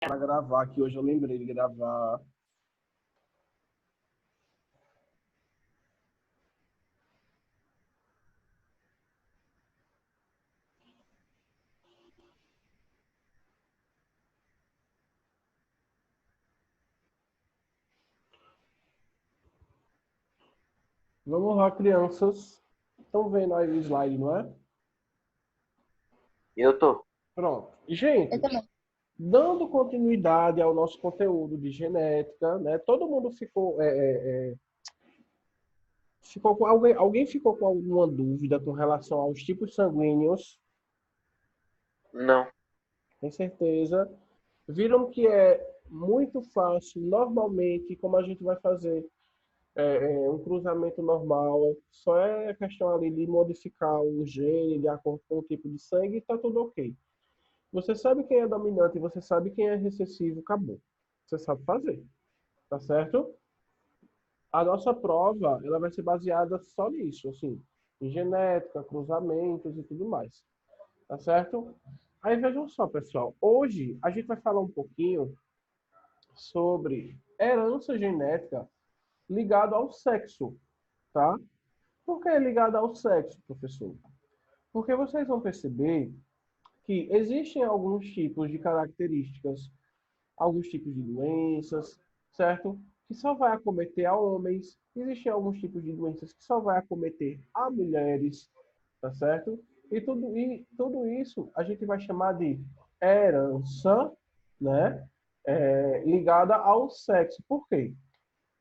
para gravar, que hoje eu lembrei de gravar. Vamos lá, crianças. Estão vendo aí o slide, não é? Eu tô. Pronto. Eu Gente, também. dando continuidade ao nosso conteúdo de genética, né? Todo mundo ficou com alguém ficou com alguma dúvida com relação aos tipos sanguíneos? Não. Tem certeza? Viram que é muito fácil, normalmente, como a gente vai fazer um cruzamento normal, só é questão ali de modificar o gene de acordo com o tipo de sangue e está tudo ok. Você sabe quem é dominante, você sabe quem é recessivo, acabou. Você sabe fazer, tá certo? A nossa prova, ela vai ser baseada só nisso, assim, em genética, cruzamentos e tudo mais, tá certo? Aí vejam só, pessoal, hoje a gente vai falar um pouquinho sobre herança genética ligado ao sexo, tá? Por que ligado ao sexo, professor? Porque vocês vão perceber que existem alguns tipos de características, alguns tipos de doenças, certo? Que só vai acometer a homens. Existem alguns tipos de doenças que só vai acometer a mulheres, tá certo? E tudo isso a gente vai chamar de herança, né? Ligada ao sexo. Por quê?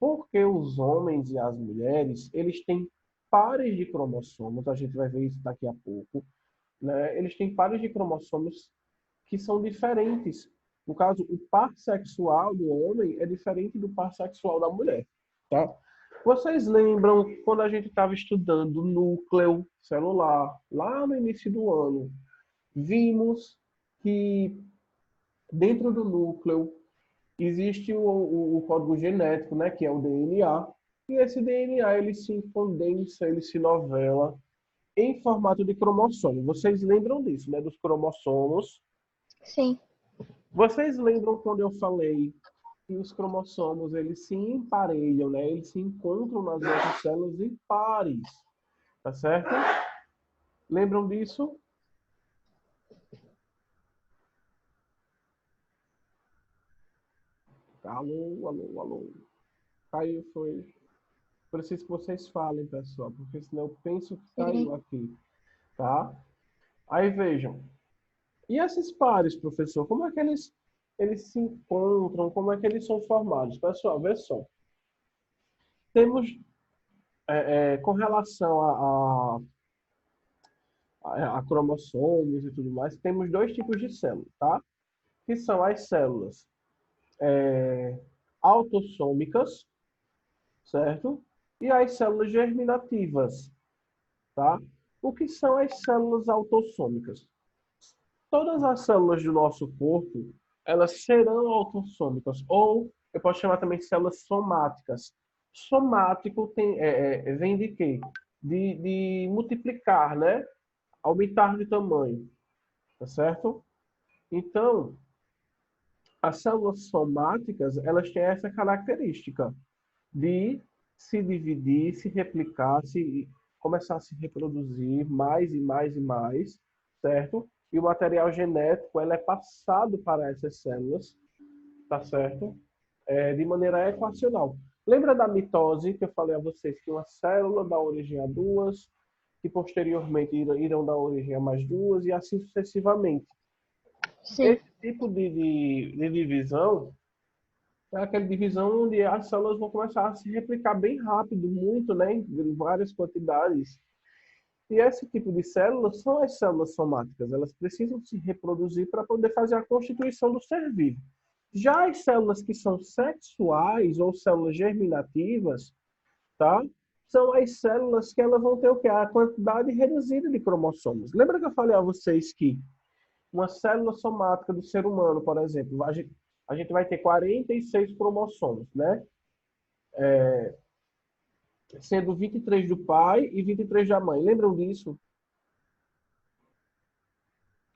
Porque os homens e as mulheres, eles têm pares de cromossomos, a gente vai ver isso daqui a pouco, né? Eles têm pares de cromossomos que são diferentes. No caso, o par sexual do homem é diferente do par sexual da mulher, tá? Vocês lembram quando a gente estava estudando núcleo celular, lá no início do ano, vimos que dentro do núcleo existe o código genético, né, que é o DNA, e esse DNA ele se condensa, ele se novela em formato de cromossomo. Vocês lembram disso, né, dos cromossomos? Sim. Vocês lembram quando eu falei que os cromossomos eles se emparelham, né? Eles se encontram nas nossas células em pares, tá certo? Lembram disso? Alô, alô, alô. Caiu, foi. Preciso que vocês falem, pessoal, porque senão eu penso que caiu Sim. aqui, tá? Aí vejam. E esses pares, professor, como é que eles se encontram? Como é que eles são formados? Pessoal, vê só. Temos, com relação a cromossomos e tudo mais, temos dois tipos de células, tá? Que são as células autossômicas, certo? E as células germinativas, tá? O que são as células autossômicas? Todas as células do nosso corpo, elas serão autossômicas, ou eu posso chamar também de células somáticas. Somático vem de quê? De multiplicar, né? Aumentar de tamanho, tá certo? Então, as células somáticas, elas têm essa característica de se dividir, se replicar, começar a se reproduzir mais e mais e mais, certo? E o material genético, ele é passado para essas células, tá certo? De maneira equacional. Lembra da mitose que eu falei a vocês que uma célula dá origem a duas, que posteriormente irão dar origem a mais duas e assim sucessivamente. Sim. Esse tipo de divisão é aquela divisão onde as células vão começar a se replicar bem rápido, muito, né, em várias quantidades. E esse tipo de células são as células somáticas. Elas precisam se reproduzir para poder fazer a constituição do ser vivo. Já as células que são sexuais ou células germinativas, tá? São as células que elas vão ter o quê? A quantidade reduzida de cromossomos. Lembra que eu falei a vocês que uma célula somática do ser humano, por exemplo, a gente vai ter 46 cromossomos, né? Sendo 23 do pai e 23 da mãe. Lembram disso?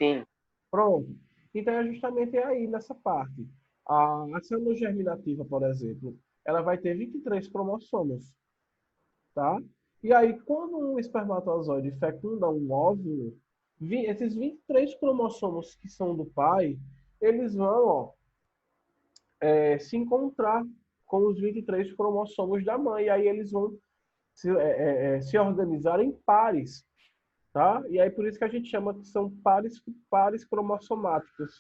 Sim. Pronto. Então, é justamente aí nessa parte. A célula germinativa, por exemplo, ela vai ter 23 cromossomos, tá? E aí, quando um espermatozoide fecunda um óvulo, esses 23 cromossomos que são do pai, eles vão, ó, se encontrar com os 23 cromossomos da mãe. E aí eles vão se organizar em pares, tá? E aí por isso que a gente chama que são pares cromossomáticos,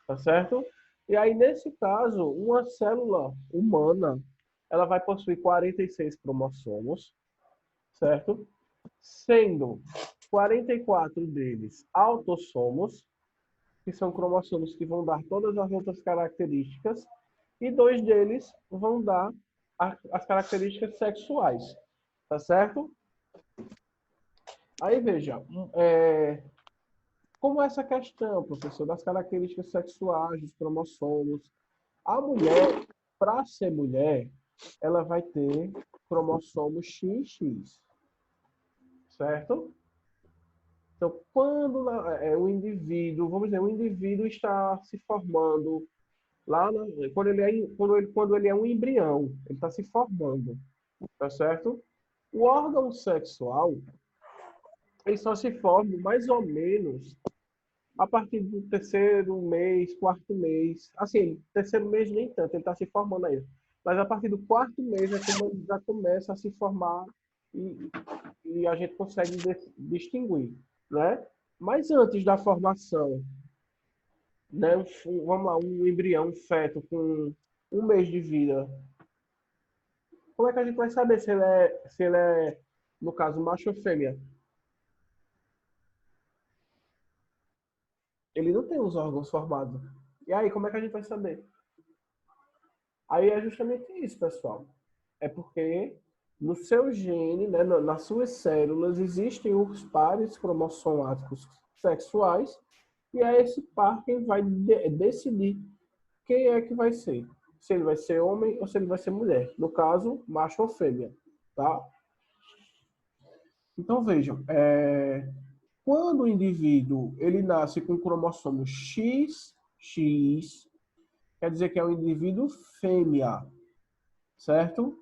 tá certo? E aí nesse caso, uma célula humana, ela vai possuir 46 cromossomos, certo? Sendo 44 deles autossomos, que são cromossomos que vão dar todas as outras características, e 2 deles vão dar as características sexuais, tá certo? Aí veja, como essa questão, professor, das características sexuais, dos cromossomos, a mulher, para ser mulher, ela vai ter cromossomo XX, certo? Então, quando o indivíduo, vamos dizer, o indivíduo está se formando lá, quando ele é um embrião, ele está se formando, tá certo? O órgão sexual, ele só se forma mais ou menos a partir do terceiro mês, quarto mês. Assim, terceiro mês nem tanto, ele está se formando ainda. Mas a partir do quarto mês é como ele já começa a se formar e a gente consegue distinguir, né? Mas antes da formação, né? Vamos lá, um embrião, um feto com um mês de vida. Como é que a gente vai saber se ele é, no caso, macho ou fêmea? Ele não tem os órgãos formados. E aí, como é que a gente vai saber? Aí é justamente isso, pessoal. É porque no seu gene, né, nas suas células, existem os pares cromossomáticos sexuais e é esse par quem vai decidir quem é que vai ser. Se ele vai ser homem ou se ele vai ser mulher. No caso, macho ou fêmea. Tá? Então, vejam. Quando o indivíduo ele nasce com o cromossomo XX, quer dizer que é um indivíduo fêmea, certo?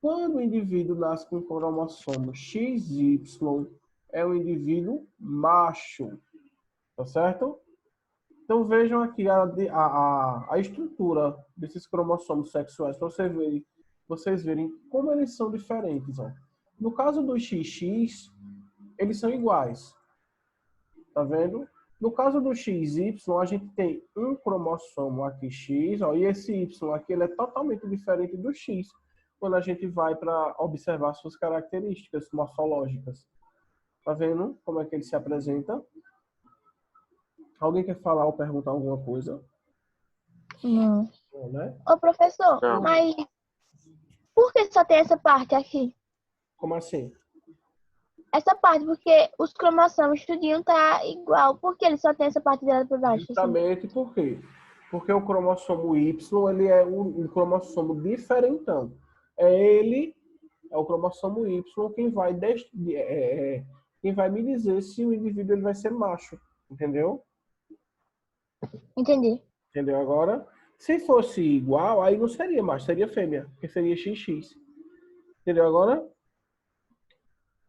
Quando o indivíduo nasce com o cromossomo XY, é um indivíduo macho, tá certo? Então vejam aqui a estrutura desses cromossomos sexuais, para vocês verem como eles são diferentes. Ó. No caso do XX, eles são iguais, tá vendo? No caso do XY, a gente tem um cromossomo aqui X, ó, e esse Y aqui ele é totalmente diferente do X, quando a gente vai para observar suas características morfológicas. Tá vendo como é que ele se apresenta? Alguém quer falar ou perguntar alguma coisa? Não. Não, né? Ô, professor, Não. mas por que só tem essa parte aqui? Como assim? Essa parte, porque os cromossomos tudinho tá igual. Por que ele só tem essa parte dela por baixo? Assim? Justamente por quê? Porque o cromossomo Y ele é um cromossomo diferentão. É o cromossomo Y quem vai me dizer se o indivíduo ele vai ser macho. Entendeu? Entendi. Entendeu agora? Se fosse igual, aí não seria macho, seria fêmea, porque seria XX. Entendeu agora?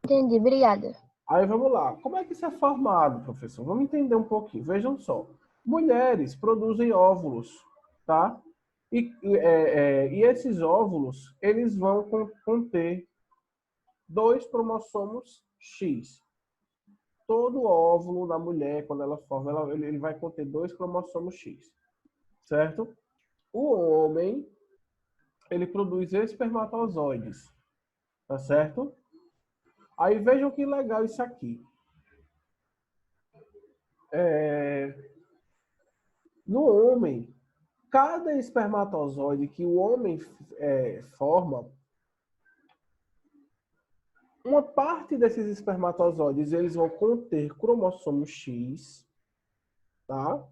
Entendi, obrigada. Aí vamos lá. Como é que isso é formado, professor? Vamos entender um pouquinho. Vejam só. Mulheres produzem óvulos, tá? E esses óvulos, eles vão conter 2 cromossomos X. Todo óvulo da mulher, quando ela forma, ele vai conter 2 cromossomos X, certo? O homem, ele produz espermatozoides, tá certo? Aí vejam que legal isso aqui. No homem, cada espermatozoide que o homem forma, uma parte desses espermatozoides eles vão conter cromossomo X, tá?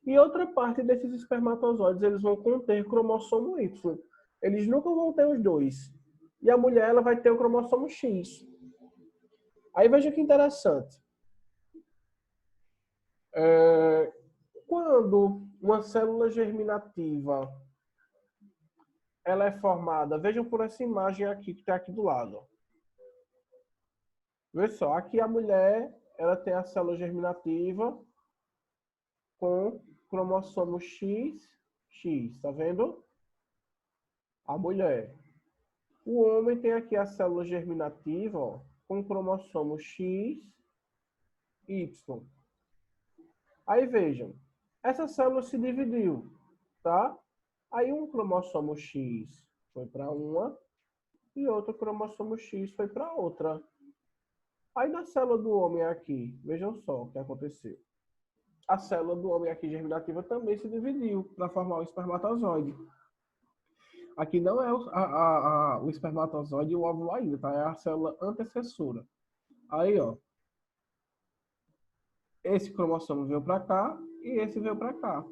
E outra parte desses espermatozoides eles vão conter cromossomo Y. Eles nunca vão ter os dois. E a mulher ela vai ter o cromossomo X. Aí veja que interessante. quando uma célula germinativa ela é formada, vejam por essa imagem aqui que está aqui do lado. Veja só, aqui a mulher, ela tem a célula germinativa com cromossomo XX, tá vendo? A mulher. O homem tem aqui a célula germinativa, ó, com cromossomo XY. Aí vejam, essa célula se dividiu, tá? Aí um cromossomo X foi para uma e outro cromossomo X foi para outra. Aí na célula do homem aqui, vejam só o que aconteceu. A célula do homem aqui germinativa também se dividiu para formar o espermatozoide. Aqui não é o espermatozoide e o óvulo ainda, tá? É a célula antecessora. Aí, ó. Esse cromossomo veio para cá e esse veio para cá.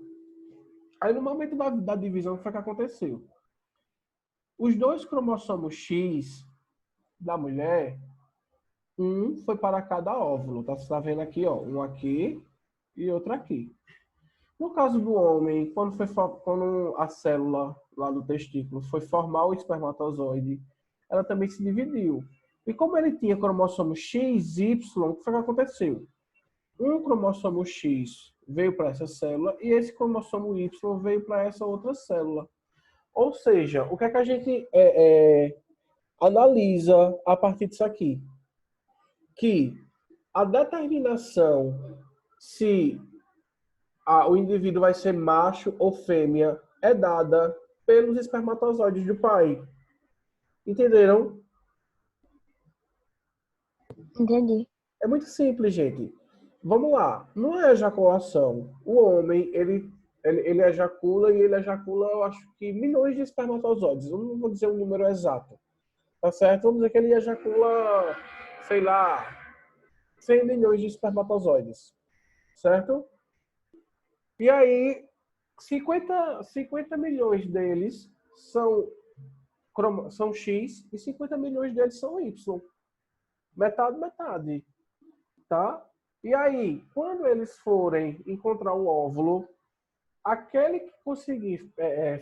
Aí no momento da divisão, o que foi que aconteceu? Os dois cromossomos X da mulher, um foi para cada óvulo. Tá? Você está vendo aqui, ó, um aqui e outro aqui. No caso do homem, quando a célula lá do testículo foi formar o espermatozoide, ela também se dividiu. E como ele tinha cromossomo XY, o que foi que aconteceu? Um cromossomo X veio para essa célula e esse cromossomo Y veio para essa outra célula. Ou seja, o que é que a gente analisa a partir disso aqui? Que a determinação se o indivíduo vai ser macho ou fêmea é dada pelos espermatozoides do pai. Entenderam? Entendi. É muito simples, gente. Vamos lá. Não é ejaculação. O homem, ele ejacula e ele ejacula, eu acho que milhões de espermatozoides. Eu não vou dizer um número exato. Tá certo? Vamos dizer que ele ejacula, sei lá, 100 milhões de espermatozoides. Certo? E aí, 50 milhões deles são X e 50 milhões deles são Y. Metade, metade. Tá? E aí, quando eles forem encontrar um óvulo, aquele que conseguir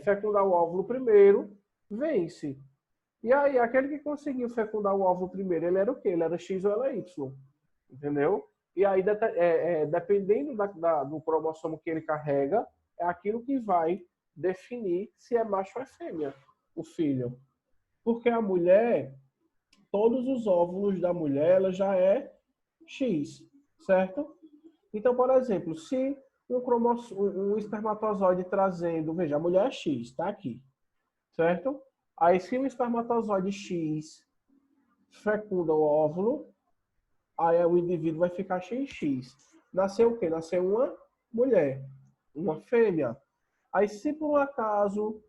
fecundar o óvulo primeiro, vence. E aí, aquele que conseguiu fecundar o óvulo primeiro, ele era o quê? Ele era X ou era Y. Entendeu? E aí, dependendo do cromossomo que ele carrega, é aquilo que vai definir se é macho ou é fêmea, o filho. Porque a mulher, todos os óvulos da mulher, ela já é X, certo? Então, por exemplo, se um espermatozoide trazendo, veja, a mulher é X, tá aqui, certo? Aí, se um espermatozoide X fecunda o óvulo, aí o indivíduo vai ficar XX. Nasceu o quê? Nasceu uma mulher, uma fêmea. Aí, se por um acaso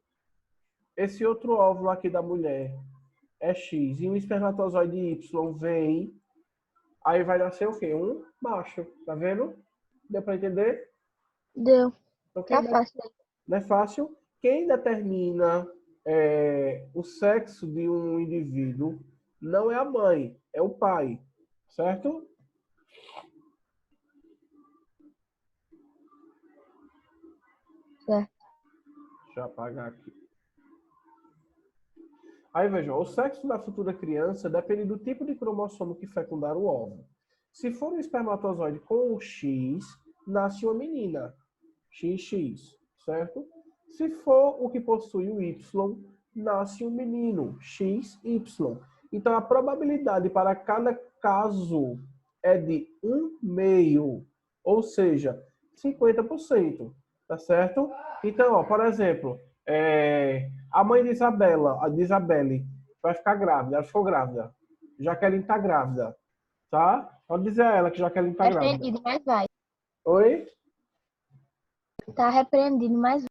esse outro óvulo aqui da mulher é X e um espermatozoide Y vem, aí vai nascer o quê? Um macho, tá vendo? Deu para entender? Deu. Então, Tá fácil. não é fácil. Quem determina o sexo de um indivíduo não é a mãe, é o pai, certo? Certo. Deixa eu apagar aqui. Aí vejam, o sexo da futura criança depende do tipo de cromossomo que fecundar o óvulo. Se for um espermatozoide com o X, nasce uma menina, XX, certo? Se for o que possui o Y, nasce um menino, XY. Então a probabilidade para cada caso é de 1/2, ou seja, 50%, tá certo? Então, ó, por exemplo, a mãe de Isabela, a de Isabelle, vai ficar grávida. Ela ficou grávida. Jaqueline está grávida. Tá? Pode dizer a ela que Jaqueline está grávida. Repreendido, mas vai. Oi? Tá repreendido, mas vai.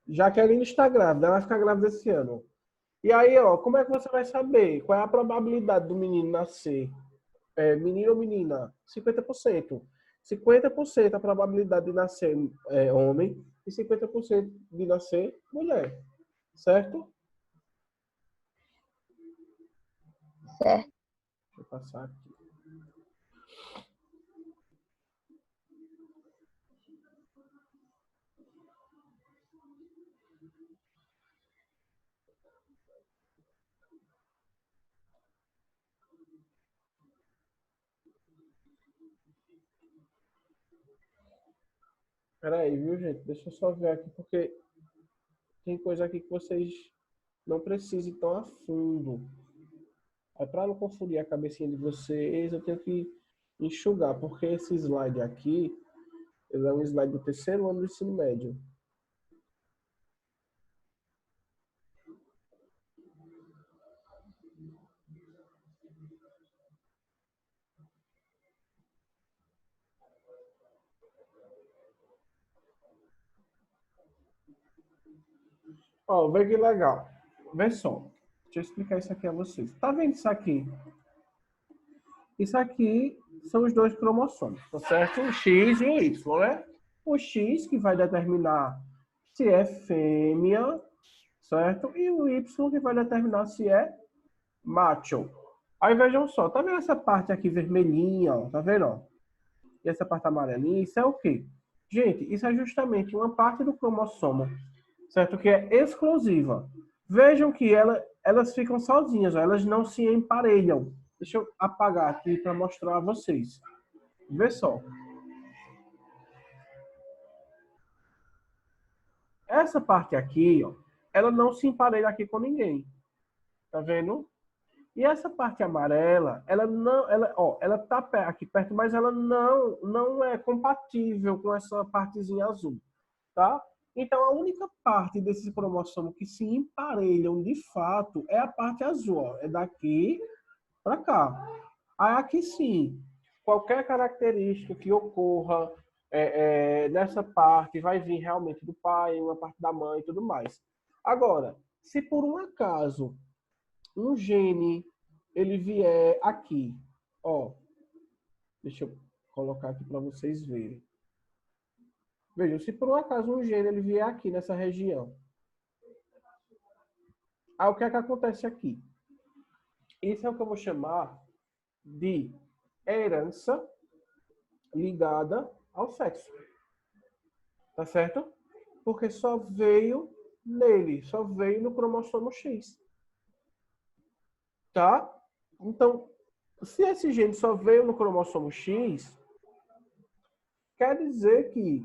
Jaqueline está grávida. Ela vai ficar grávida esse ano. E aí, ó, como é que você vai saber qual é a probabilidade do menino nascer? Menino ou menina? 50%. 50% a probabilidade de nascer homem e 50% de nascer mulher. Certo? Certo. Deixa eu passar aqui. Peraí, viu, gente? Deixa eu só ver aqui, porque tem coisa aqui que vocês não precisam ir tão a fundo. Aí, para não confundir a cabecinha de vocês, eu tenho que enxugar, porque esse slide aqui, ele é um slide do terceiro ano do ensino médio. Ó, vê que legal. Vê só. Deixa eu explicar isso aqui a vocês. Tá vendo isso aqui? Isso aqui são os dois cromossomos, tá certo? O X e o Y, né? O X que vai determinar se é fêmea, certo? E o Y que vai determinar se é macho. Aí vejam só, tá vendo essa parte aqui vermelhinha, ó? Tá vendo, ó? E essa parte amarelinha, isso é o quê? Gente, isso é justamente uma parte do cromossomo, certo? Que é exclusiva. Vejam que elas ficam sozinhas, ó, elas não se emparelham. Deixa eu apagar aqui para mostrar a vocês. Vê só. Essa parte aqui, ó, ela não se emparelha aqui com ninguém. Tá vendo? E essa parte amarela, ela tá aqui perto, mas ela não é compatível com essa partezinha azul, tá? Então, a única parte desses cromossomos que se emparelham de fato é a parte azul, ó. É daqui para cá. Aí aqui sim, qualquer característica que ocorra nessa parte vai vir realmente do pai, uma parte da mãe e tudo mais. Agora, se por um acaso um gene ele vier aqui, ó, deixa eu colocar aqui para vocês verem. Vejam, se por um acaso um gene ele vier aqui nessa região, aí o que é que acontece aqui? Isso é o que eu vou chamar de herança ligada ao sexo. Tá certo? Porque só veio nele, só veio no cromossomo X. Tá? Então, se esse gene só veio no cromossomo X, quer dizer que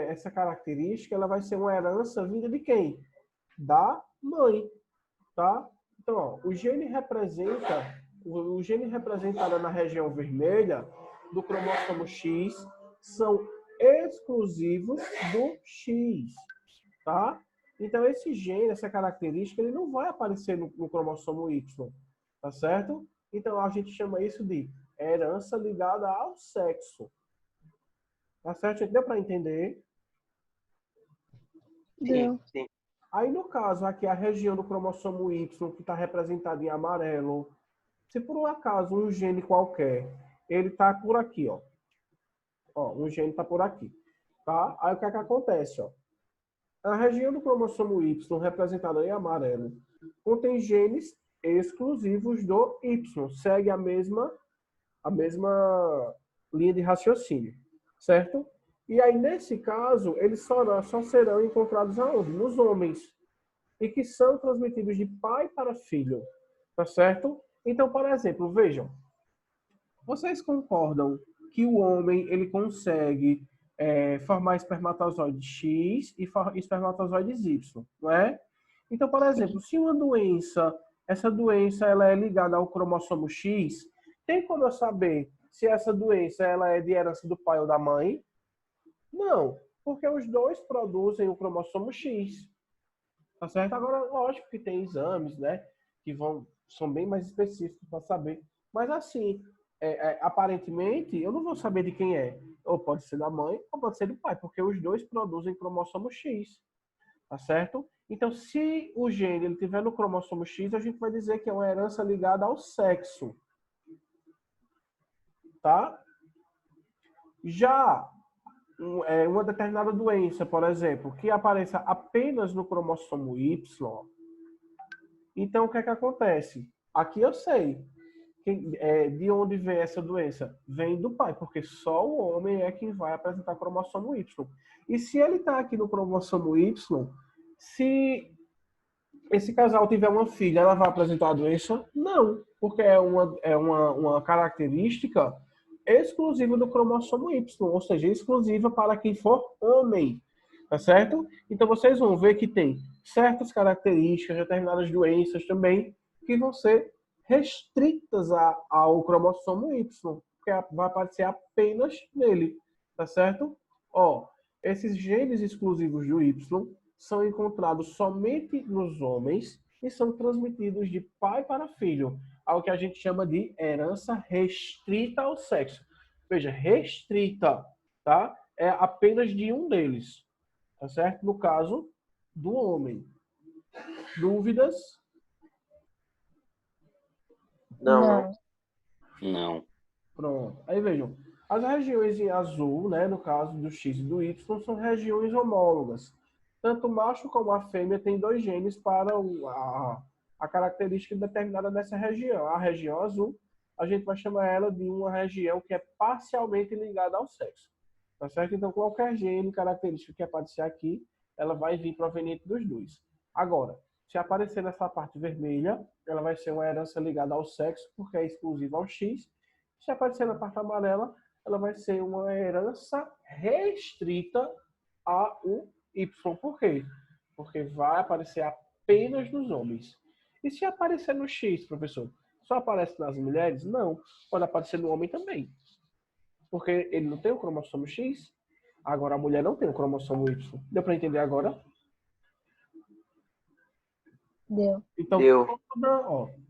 essa característica ela vai ser uma herança vinda de quem? Da mãe. Tá? Então, ó, o gene representado na região vermelha do cromossomo X são exclusivos do X, tá? Então, esse gene, essa característica, ele não vai aparecer no cromossomo Y, tá certo? Então, a gente chama isso de herança ligada ao sexo. Tá certo? Deu para entender? Deu. Sim. Aí, no caso, aqui a região do cromossomo Y, que está representada em amarelo, se por um acaso um gene qualquer, ele está por aqui, ó. Ó, um gene está por aqui, tá? Aí o que é que acontece, ó? A região do cromossomo Y, representada em amarelo, contém genes exclusivos do Y. Segue a mesma linha de raciocínio, certo? E aí, nesse caso, eles só serão encontrados aonde? Nos homens. E que são transmitidos de pai para filho, tá certo? Então, por exemplo, vejam. Vocês concordam que o homem ele consegue formar espermatozoide X e espermatozoides Y, não é? Então, por exemplo, se uma doença, essa doença ela é ligada ao cromossomo X, tem como eu saber se essa doença ela é de herança do pai ou da mãe? Não, porque os dois produzem o cromossomo X. Tá certo? Agora, lógico que tem exames, né? Que são bem mais específicos para saber. Mas assim, aparentemente, eu não vou saber de quem é. Ou pode ser da mãe, ou pode ser do pai, porque os dois produzem cromossomo X. Tá certo? Então, se o gene ele tiver no cromossomo X, a gente vai dizer que é uma herança ligada ao sexo. Tá? Já uma determinada doença, por exemplo, que apareça apenas no cromossomo Y, então o que é que acontece? Aqui eu sei de onde vem essa doença? Vem do pai, porque só o homem é quem vai apresentar cromossomo Y. E se ele está aqui no cromossomo Y, se esse casal tiver uma filha, ela vai apresentar a doença? Não, porque é uma característica exclusiva do cromossomo Y, ou seja, exclusiva para quem for homem, tá certo? Então vocês vão ver que tem certas características, determinadas doenças também, que vão ser restritas ao cromossomo Y, que vai aparecer apenas nele, tá certo? Ó, esses genes exclusivos do Y são encontrados somente nos homens e são transmitidos de pai para filho, ao que a gente chama de herança restrita ao sexo. Veja, restrita, tá? É apenas de um deles, tá certo? No caso do homem. Dúvidas? Não. Não. Pronto. Aí vejam, as regiões em azul, né, no caso do X e do Y, são regiões homólogas. Tanto o macho como a fêmea têm 2 genes para a característica determinada dessa região. A região azul, a gente vai chamar ela de uma região que é parcialmente ligada ao sexo. Tá certo? Então, qualquer gene característica que aparecer aqui, ela vai vir proveniente dos dois. Agora, se aparecer nessa parte vermelha, ela vai ser uma herança ligada ao sexo, porque é exclusiva ao X. Se aparecer na parte amarela, ela vai ser uma herança restrita ao Y. Por quê? Porque vai aparecer apenas nos homens. E se aparecer no X, professor? Só aparece nas mulheres? Não. Pode aparecer no homem também. Porque ele não tem o cromossomo X. Agora a mulher não tem o cromossomo Y. Deu para entender agora? Deu. Então, Deu.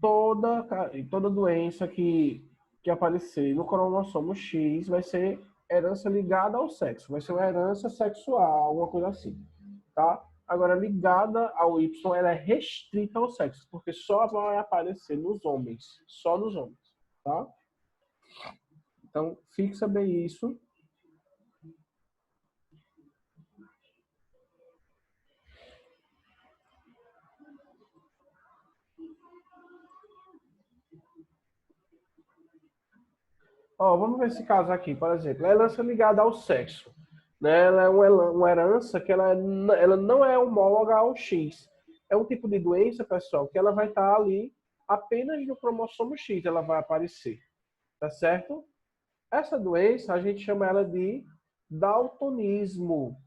toda doença que aparecer no cromossomo X vai ser herança ligada ao sexo. Vai ser uma herança sexual, alguma coisa assim. Tá? Agora, ligada ao Y, ela é restrita ao sexo, porque só vai aparecer nos homens. Só nos homens. Tá? Então, fixa bem isso. Ó, vamos ver esse caso aqui, por exemplo. A herança ligada ao sexo. Né? Ela é uma herança que ela não é homóloga ao X. É um tipo de doença, pessoal, que ela vai estar ali apenas no cromossomo X, ela vai aparecer. Tá certo? Essa doença, a gente chama ela de daltonismo.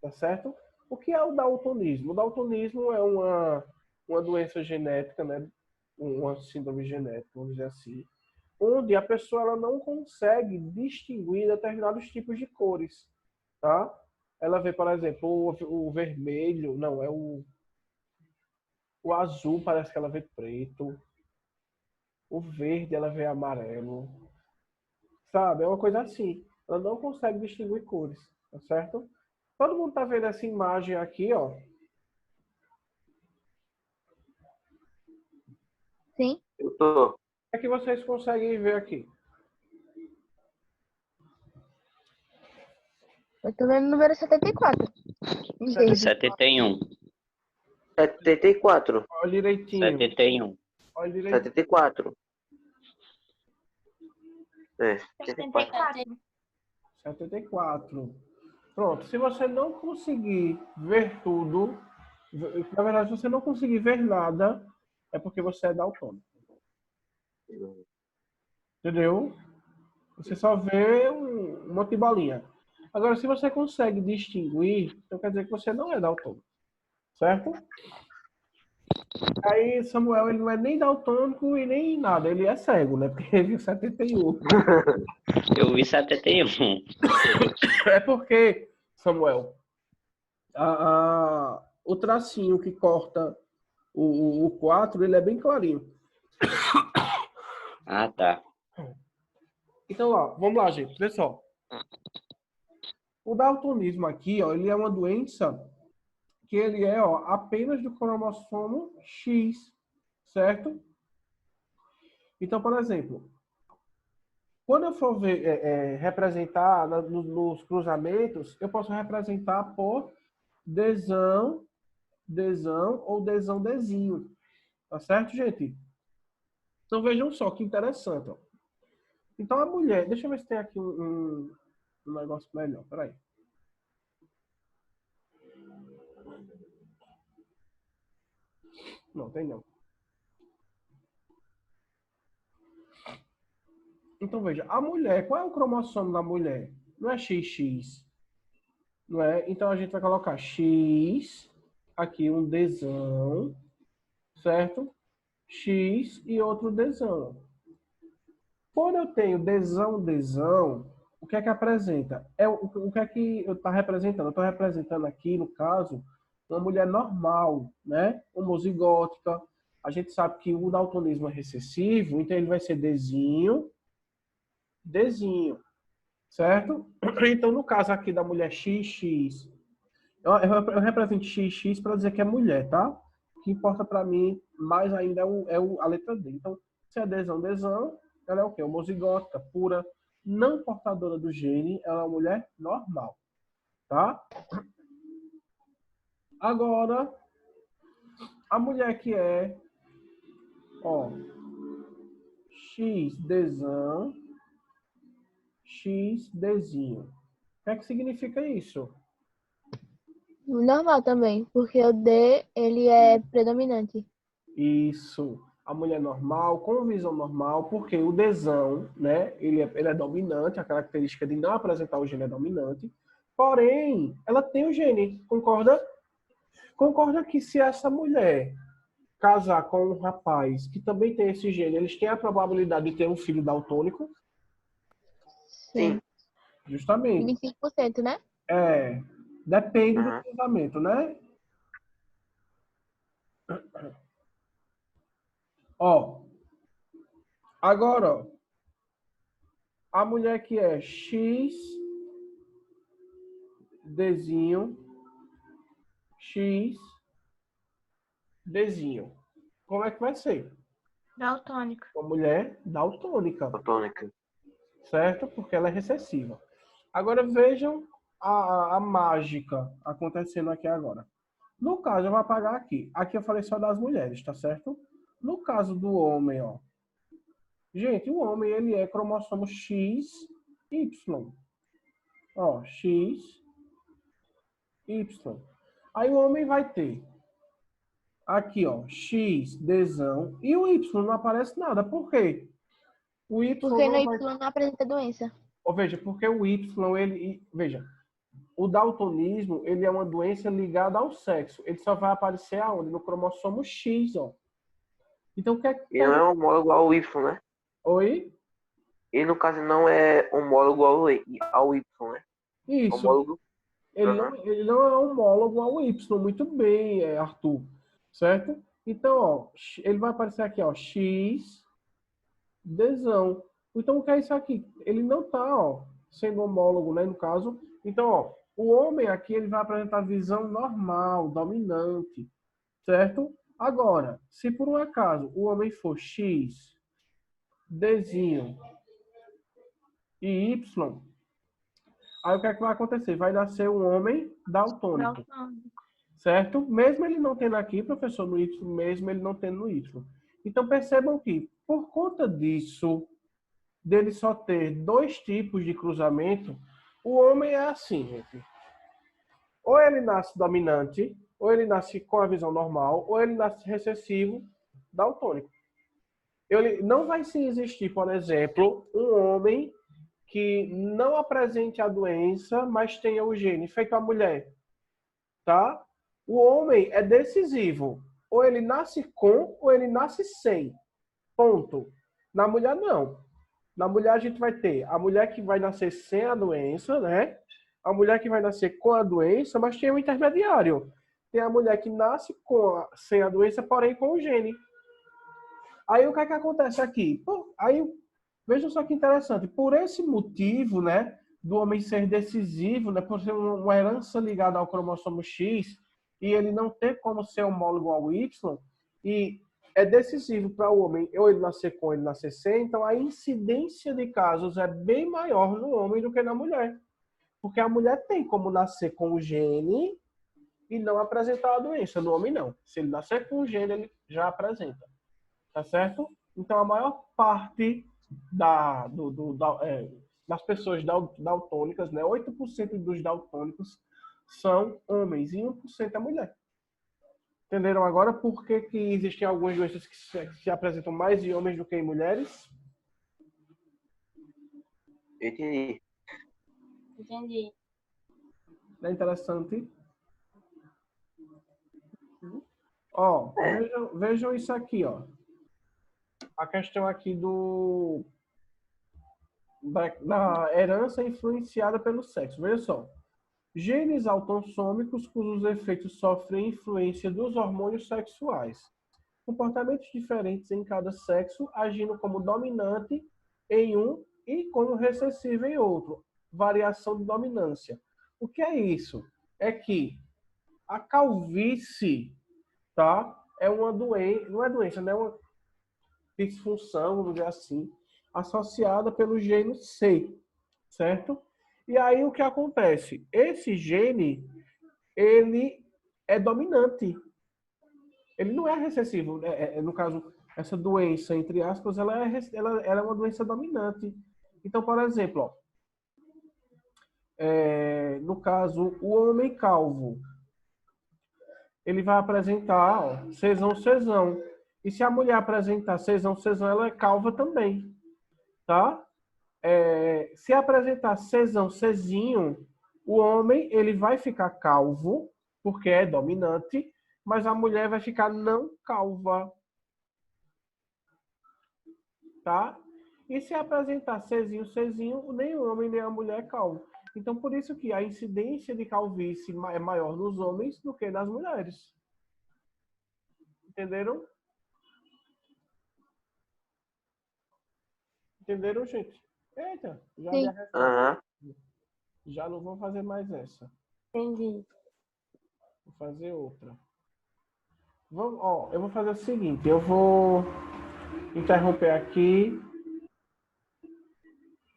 Tá certo? O que é o daltonismo? O daltonismo é uma doença genética, né? Uma síndrome genética, vamos dizer assim, onde a pessoa ela não consegue distinguir determinados tipos de cores, tá? Ela vê, por exemplo, o vermelho, não, é o azul, parece que ela vê preto, o verde ela vê amarelo, sabe? É uma coisa assim. Ela não consegue distinguir cores, tá certo? Todo mundo tá vendo essa imagem aqui, ó. Sim? Eu tô. O que é que vocês conseguem ver aqui? Eu tô vendo o número 74. Em verde. 71. 74. Olha direitinho. 71. Olha direitinho. 74. É, 74. 74. Pronto. Se você não conseguir ver tudo, na verdade, se você não conseguir ver nada, é porque você é daltônico. Entendeu? Você só vê um monte de bolinha. Agora, se você consegue distinguir, então quer dizer que você não é daltônico. Certo? Aí, Samuel, ele não é nem daltônico e nem nada. Ele é cego, né? Porque ele viu 71. Eu vi 71. É porque, Samuel, o tracinho que corta o 4, ele é bem clarinho. Ah, tá. Então, ó, vamos lá, gente. Vê só. O daltonismo aqui, ó, ele é uma doença que ele é, ó, apenas do cromossomo X, certo? Então, por exemplo, quando eu for ver, representar nos cruzamentos, eu posso representar por desão, desão ou desão, desinho. Tá certo, gente? Então vejam só que interessante. Ó. Então a mulher, deixa eu ver se tem aqui um negócio melhor. Peraí. Não, tem não. Então veja, a mulher, qual é o cromossomo da mulher? Não é XX, não é? Então a gente vai colocar X, aqui um Dzão, certo? X e outro Dzão. Quando eu tenho Dzão, o que é que apresenta? O que é que eu estou representando? Eu estou representando aqui, no caso, uma mulher normal, né? Homozigótica. A gente sabe que o daltonismo é recessivo, então ele vai ser Dzinho, certo? Então, no caso aqui da mulher XX, eu represento XX para dizer que é mulher, tá? O que importa para mim mais ainda a letra D. Então, se é Dzão, ela é o quê? Homozigótica, pura, não portadora do gene, ela é uma mulher normal, tá? Agora, a mulher que é, ó, XDzão, XDzinho. O que é que significa isso? Normal também, porque o D, ele é predominante. Isso. A mulher normal, com visão normal, porque o Dzão, né, ele é dominante, a característica de não apresentar o gene é dominante, porém, ela tem o gene, concorda? Concorda que se essa mulher casar com um rapaz que também tem esse gene, eles têm a probabilidade de ter um filho daltônico? Sim. Justamente. 25%, né? É, depende do Uhum. casamento, né? Ó, agora, ó, a mulher que é X, Dzinho, X, Dzinho. Como é que vai ser? Daltônica. Uma mulher daltônica, Fotônica. certo? Porque ela é recessiva. Agora vejam a mágica acontecendo aqui agora. No caso, eu vou apagar aqui. Aqui eu falei só das mulheres, tá certo? No caso do homem, ó. Gente, o homem, ele é cromossomo X, Y. Ó, X, Y. Aí o homem vai ter aqui, ó, X, Dzão, e o Y não aparece nada. Por quê? O Y Porque no não Y vai... não apresenta doença. Ou veja, porque o Y, ele... Veja, o daltonismo, ele é uma doença ligada ao sexo. Ele só vai aparecer aonde? No cromossomo X, ó. Então, o que é que... E não é homólogo ao Y, né? Oi? E no caso não é homólogo ao Y, né? Isso. Homólogo. Ele não é homólogo ao Y. Muito bem, Arthur. Certo? Então, ó, ele vai aparecer aqui, ó, X, Dzão. Então, o que é isso aqui? Ele não está, ó, sendo homólogo, né, no caso. Então, ó, o homem aqui, ele vai apresentar visão normal, dominante, certo? Agora, se por um acaso o homem for X, Dzinho e Y, aí o que é que vai acontecer? Vai nascer um homem daltônico, Daltônico. certo? Mesmo ele não tendo aqui, professor, no Y, mesmo ele não tendo no Y. Então, percebam que, por conta disso, dele só ter dois tipos de cruzamento, o homem é assim, gente. Ou ele nasce dominante, ou ele nasce com a visão normal, ou ele nasce recessivo, daltônico. Ele não vai se existir, por exemplo, um homem que não apresente a doença, mas tenha o gene, feito a mulher, tá? O homem é decisivo. Ou ele nasce com, ou ele nasce sem. Ponto. Na mulher, não. Na mulher, a gente vai ter a mulher que vai nascer sem a doença, né? A mulher que vai nascer com a doença, mas tem um intermediário. Tem a mulher que nasce sem a doença, porém com o gene. Aí, o que é que acontece aqui? Pô, aí, veja só que interessante. Por esse motivo, né, do homem ser decisivo, né, por ser uma herança ligada ao cromossomo X, e ele não ter como ser homólogo ao Y, e é decisivo para o homem, ou ele nascer com, ou ele nascer sem, então a incidência de casos é bem maior no homem do que na mulher. Porque a mulher tem como nascer com o gene e não apresentar a doença. No homem, não. Se ele nascer com o gene, ele já apresenta. Tá certo? Então, a maior parte das pessoas daltônicas, né, 8% dos daltônicos são homens e 1% é mulher. Entenderam agora por que existem algumas doenças que se apresentam mais em homens do que em mulheres? Entendi. Entendi. É interessante. Ó, vejam isso aqui, ó. A questão aqui da herança influenciada pelo sexo. Veja só. Genes autossômicos cujos efeitos sofrem influência dos hormônios sexuais. Comportamentos diferentes em cada sexo, agindo como dominante em um e como recessivo em outro. Variação de dominância. O que é isso? É que a calvície, tá? É uma doença, não é doença, né? É uma disfunção, vamos dizer assim, associada pelo gene C, certo? E aí o que acontece? Esse gene, ele é dominante. Ele não é recessivo. No caso, essa doença, entre aspas, ela é uma doença dominante. Então, por exemplo, ó, no caso, o homem calvo, ele vai apresentar, ó, cesão. E se a mulher apresentar cesão, ela é calva também, tá? Se apresentar cesão, cezinho, o homem ele vai ficar calvo, porque é dominante, mas a mulher vai ficar não calva, tá? E se apresentar cezinho, nem o homem nem a mulher é calvo. Então, por isso que a incidência de calvície é maior nos homens do que nas mulheres. Entenderam? Entenderam, gente? Eita, já Sim. dei a resposta. Aham. Já não vou fazer mais essa. Entendi. Vou fazer outra. Eu vou fazer o seguinte, eu vou interromper aqui,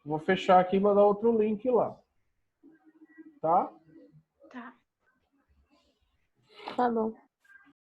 vou fechar aqui e mandar outro link lá. Tá? Tá. Tá bom.